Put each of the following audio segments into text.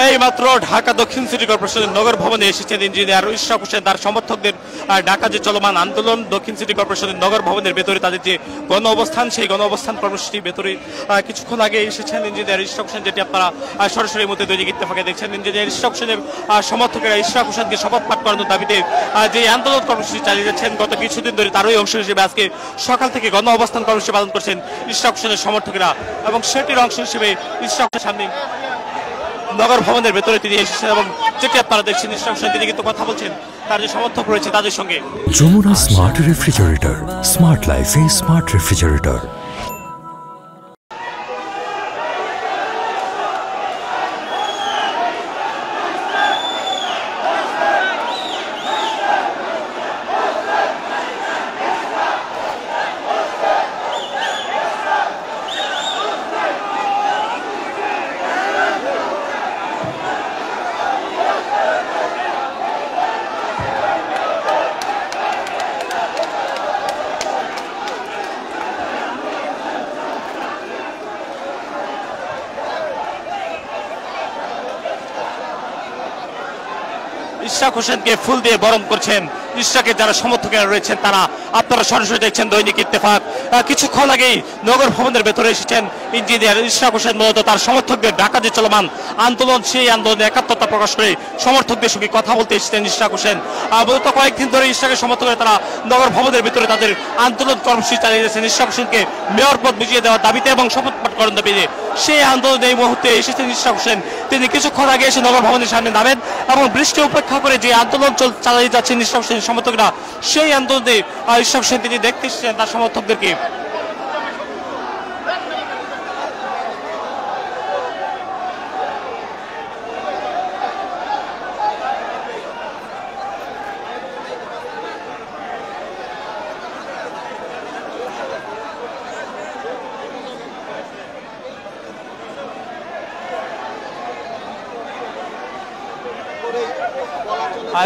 এই মাত্র ঢাকা দক্ষিণ সিটি কর্পোরেশনের নগর ভবনে এসেছেন ইঞ্জিনিয়ার ইশরাক হোসেন তার সমর্থকদের ঢাকা যে চলমান আন্দোলন দক্ষিণ সিটি কর্পোরেশনের নগর ভবনের ভেতরে তাদের যে গণ অবস্থান সেই গণ অবস্থান কর্মসূচির ভেতরে কিছুক্ষণ আগে এসেছেন ইঞ্জিনিয়ার ইশরাক হোসেন, যেটি আপনারা সরাসরি মধ্যে দৈনিক ইত্তেফাকে দেখছেন। ইঞ্জিনিয়ার ইশরাক হোসেনের সমর্থকেরা ইশরাক হোসেনকে শপথ পাঠ করানোর দাবিতে যে আন্দোলন কর্মসূচি চালিয়ে যাচ্ছেন গত কিছুদিন ধরে, তারই অংশ হিসেবে আজকে সকাল থেকে গণ অবস্থান কর্মসূচি পালন করছেন ইশরাক হোসেনের সমর্থকেরা এবং সেটির অংশ হিসেবে ইশরাক হোসেনের সামনে নগর ভবনের ভেতরে তিনি এসেছেন এবং যেটি আপনারা দেখছেন ইশরাক হোসেন তিনি কিন্তু কথা বলছেন তার যে সমর্থক রয়েছে তাদের সঙ্গে। যমুনা স্মার্ট রেফ্রিজারেটর, স্মার্ট লাইফে স্মার্ট রেফ্রিজারেটর। ইশরাক হোসেনকে ফুল দিয়ে বরণ করছেন ইশরাকের যারা সমর্থকেরা রয়েছেন তারা, আপনারা সরাসরি দেখছেন দৈনিক ইত্তেফাক। কিছুক্ষণ আগেই নগর ভবনের ভেতরে এসেছেন ইঞ্জিনিয়ার ইশরাক হোসেন, মূলত তার সমর্থকদের ঢাকা যে চলমান আন্দোলন সেই আন্দোলনে একাত্মতা প্রকাশ করে সমর্থকদের সঙ্গে কথা বলতে এসেছেন ইশরাক হোসেন। মূলত কয়েকদিন ধরে ইশরাকের সমর্থকরা তারা নগর ভবনের ভেতরে তাদের আন্দোলন কর্মসূচি চালিয়ে যাচ্ছেন ইশরাক হোসেনকে মেয়র পদ বুঝিয়ে দেওয়ার দাবিতে এবং শপথ পাঠ করার দাবিতে। সেই আন্দোলনে এই মুহূর্তে এসেছেন ইশরাক হোসেন, তিনি কিছুক্ষণ আগে এসে নগর ভবনের সামনে নামেন এবং বৃষ্টি উপেক্ষা করে যে আন্দোলন চালিয়ে যাচ্ছেন ইশরাক হোসেন সমর্থকরা, সেই আন্দোলনে ইশরাক হোসেন তিনি দেখতে এসেছেন তার সমর্থকদেরকে।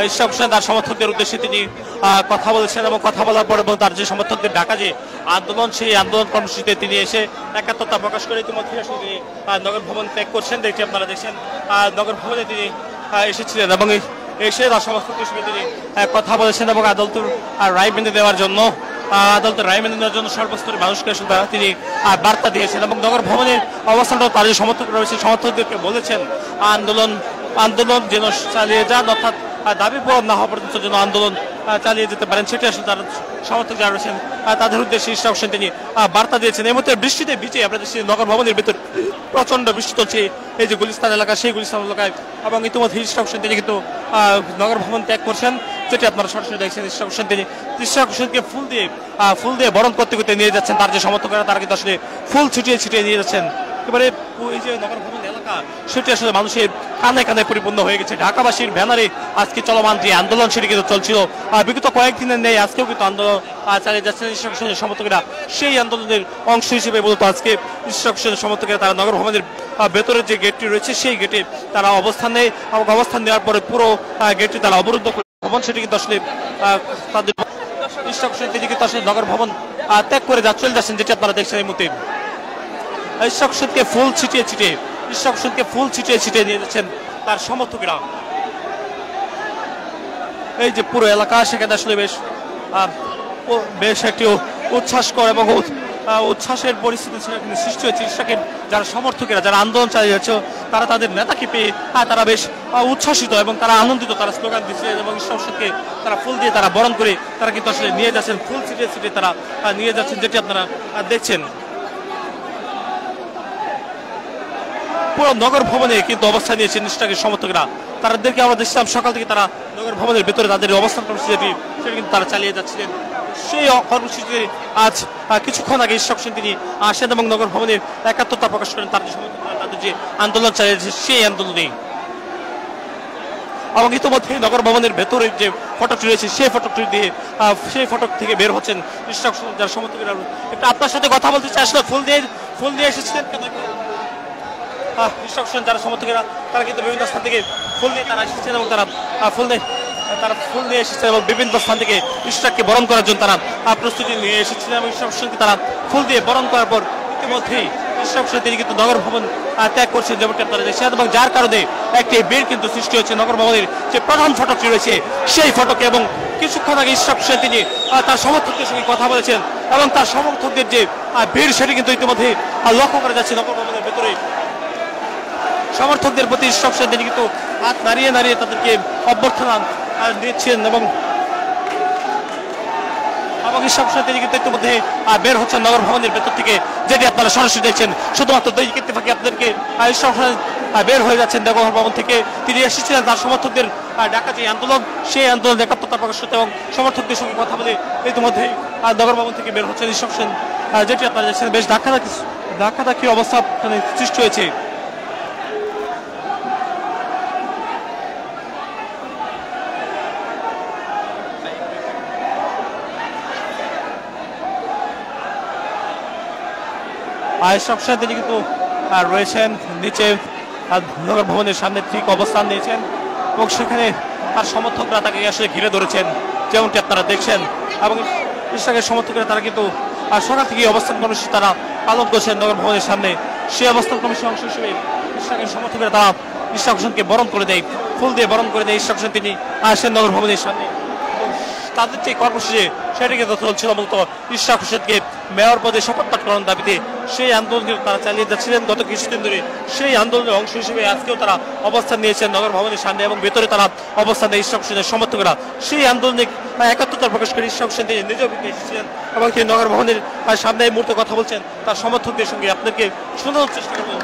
ইশরাক হোসেন তার সমর্থকদের উদ্দেশ্যে তিনি কথা বলেছেন এবং কথা বলার পরে তার যে সমর্থকদের ঢাকা যে আন্দোলন সেই আন্দোলন কর্মসূচিতে তিনি এসে একাত্মতা প্রকাশ করে ইতিমধ্যে তিনি নগর ভবন ত্যাগ করছেন। দেখছি আপনারা দেখছেন নগর ভবনে তিনি এসেছিলেন এবং এসে তার সমর্থকদের সঙ্গে তিনি কথা বলেছেন এবং আদালতের রায় মেনে দেওয়ার জন্য সর্বস্তরের মানুষকে তিনি বার্তা দিয়েছেন এবং নগর ভবনের অবস্থানটা তার যে সমর্থক রয়েছে সমর্থকদেরকে বলেছেন আন্দোলন যেন চালিয়ে যান, অর্থাৎ দাবি পূরণ না হওয়া পর্যন্ত যেন আন্দোলন চালিয়ে যেতে পারেন, সেটি আসলে তার সমর্থক যারা রয়েছেন তাদের উদ্দেশ্যে ইশরাক হোসেন তিনি বার্তা দিয়েছেন। এই মুহূর্তে বৃষ্টিতে ভিজে আপনাদের নগর ভবনের ভিতর প্রচন্ড বৃষ্টি চলছে, এই যে গুলিস্তান এলাকা সেই গুলিস্তান এলাকায়, এবং ইতিমধ্যে ইশরাক হোসেন তিনি কিন্তু নগর ভবন ত্যাগ করছেন, যেটি আপনারা সরাসরি দেখছেন। ইশরাক হোসেন তিনি ইশরাক হোসেনকে ফুল দিয়ে বরণ করতে করতে নিয়ে যাচ্ছেন, তার যে সমর্থকরা তারা কিন্তু আসলে ফুল ছিটিয়ে নিয়ে যাচ্ছেন। একেবারে এই যে নগর ভবন এলাকা সেটি আসলে মানুষের কানে কানে পরিপূর্ণ হয়ে গেছে। ঢাকাবাসীর ব্যানারে আজকে চলমান যে আন্দোলন সেটি কিন্তু চলছিল বিগত কয়েকদিনের নেই, আজকেও কিন্তু আন্দোলন চালিয়ে যাচ্ছেন ইশরাক হোসেনের সমর্থকেরা। সেই আন্দোলনের অংশ হিসেবে মূলত আজকে ইশরাক হোসেনের সমর্থকেরা তারা নগর ভবনের ভেতরের যে গেটটি রয়েছে সেই গেটে তারা অবস্থান নেয় এবং অবস্থান নেওয়ার পরে পুরো গেটটি তারা অবরুদ্ধ করে ভবন সেটি কিন্তু আসলে তাদের ইশরাক হোসেন তিনি কিন্তু আসলে নগর ভবন ত্যাগ করে চলে যাচ্ছেন, যেটি আপনারা দেখছেন। এই মুহূর্তে ইশরাক হোসেনকে ফুল ছিটিয়ে নিয়ে যাচ্ছেন তার সমর্থকেরা। এই যে পুরো এলাকা সেখানে আসলে বেশ একটি উচ্ছ্বাসকর এবং উচ্ছ্বাসের পরিস্থিতি সৃষ্টি হয়েছে। ইশরাকের যারা সমর্থকেরা যারা আন্দোলন চালিয়ে যাচ্ছে তারা তাদের নেতাকে পেয়ে তারা বেশ উচ্ছ্বাসিত এবং তারা আনন্দিত, তারা স্লোগান দিচ্ছিলেন এবং ইশরাক হোসেনকে তারা ফুল দিয়ে তারা বরণ করে তারা কিন্তু আসলে নিয়ে যাচ্ছেন, ফুল ছিটিয়ে তারা নিয়ে যাচ্ছেন, যেটি আপনারা দেখছেন। পুরো নগর ভবনে কিন্তু অবস্থান নিয়েছেন ইশরাকের সমর্থকরা, তাদেরকে আমরা দেখছিলাম সকাল থেকে তারা নগর ভবনের ভেতরে তাদের অবস্থান কর্মসূচি সেটা কিন্তু তারা চালিয়ে যাচ্ছিলেন। সেই কর্মসূচিতে আজ কিছুক্ষণ আগে ইশরাক হোসেন তিনি আসেন এবং নগর ভবনের একাত্মতা প্রকাশ করেন তাদের সমর্থকরা তাদের যে আন্দোলন চালিয়েছে সেই আন্দোলনে। এবং ইতিমধ্যে নগর ভবনের ভেতরে যে ফটকটি রয়েছে সেই ফটক থেকে বের হচ্ছেন ইশরাক হোসেন যারা সমর্থকরা। একটু আপনার সাথে কথা বলতে চাই, আসলে ফুল দিয়ে এসেছিলেন কেন? ইশরাক হোসেন যারা সমর্থকেরা তারা কিন্তু বিভিন্ন স্থান থেকে ফুল দিয়ে তারা এসেছেন এবং তারা ফুল নিয়ে এসেছেন এবং বিভিন্ন স্থান থেকে ইশরাককে বরণ করার জন্য তারা প্রস্তুতি নিয়ে এসেছিলেন এবং ইশরাক হোসেনকে তারা ফুল দিয়ে বরণ করার পর ইতিমধ্যেই ইশরাক হোসেন তিনি কিন্তু নগর ভবন ত্যাগ করছেন, যেমনটি আপনারা দেখছেন, এবং যার কারণে একটি ভিড় কিন্তু সৃষ্টি হয়েছে। নগর ভবনের যে প্রধান ফটকটি রয়েছে সেই ফটকে, এবং কিছুক্ষণ আগে ইশরাক হোসেন তিনি তার সমর্থকদের সঙ্গে কথা বলেছেন, এবং তার সমর্থকদের যে ভিড় সেটি কিন্তু ইতিমধ্যে লক্ষ্য করা যাচ্ছে। নগর ভবনের ভেতরে সমর্থকদের প্রতি ইশরাক হোসেন তিনি কিন্তু হাত নাড়িয়ে নাড়িয়ে তাদেরকে অভ্যর্থনা দিচ্ছেন, এবং ইশরাক হোসেন তিনি কিন্তু ইতিমধ্যে বের হচ্ছেন নগর ভবনের ভেতর থেকে, যেটি আপনারা সরাসরি দেখছেন। শুধুমাত্র দৈনিক ইত্তেফাকে আপনাদেরকে ইশরাক হোসেন বের হয়ে যাচ্ছেন নগর ভবন থেকে। তিনি এসেছিলেন তার সমর্থকদের ডাকা যে আন্দোলন, সেই আন্দোলন একাত্মতা প্রকাশ করতে, এবং সমর্থকদের সঙ্গে কথা বলে ইতিমধ্যে নগর ভবন থেকে বের হচ্ছেন ইশরাক হোসেন, যেটি আপনারা দেখছেন। বেশ ধাক্কাধাক্কি অবস্থা সৃষ্টি হয়েছে। ইশরাক হোসেন তিনি কিন্তু রয়েছেন নিচে নগর ভবনের সামনে ঠিক অবস্থান নিয়েছেন, এবং সেখানে তার সমর্থকরা তাকে আসলে ঘিরে ধরেছেন, যেমনটি আপনারা দেখছেন। এবং ইশরাকের সমর্থকরা তারা কিন্তু সকাল থেকে অবস্থান কর্মসূচি তারা পালন করছেন নগর ভবনের সামনে। সেই অবস্থান কর্মসূচির অংশ হিসেবে ইশরাকের সমর্থকরা তারা ইশরাক হোসেনকে বরণ করে দেয়, ফুল দিয়ে বরণ করে দেয়। ইশরাক হোসেন তিনি আসেন নগর ভবনের সামনে। তাদের যে কর্মসূচি সেটি কিন্তু চলছিল মূলত ইশরাক হোসেনকে মেয়র পদে শপথ পাঠ করানোর দাবিতে। সেই আন্দোলন কিন্তু তারা চালিয়ে যাচ্ছিলেন গত কিছুদিন ধরে। সেই আন্দোলনের অংশ হিসেবে আজকেও তারা অবস্থান নিয়েছেন নগর ভবনের সামনে, এবং ভেতরে তারা অবস্থান নেয় ইশরাক হোসেনের সমর্থকরা। সেই আন্দোলনে একাত্মতা প্রকাশ করে ইশরাক হোসেন তিনি নিজেও এসেছিলেন, এবং তিনি নগর ভবনের সামনে এই মুহূর্তে কথা বলছেন তার সমর্থকদের সঙ্গে। আপনাদেরকে শোনানোর চেষ্টা করবো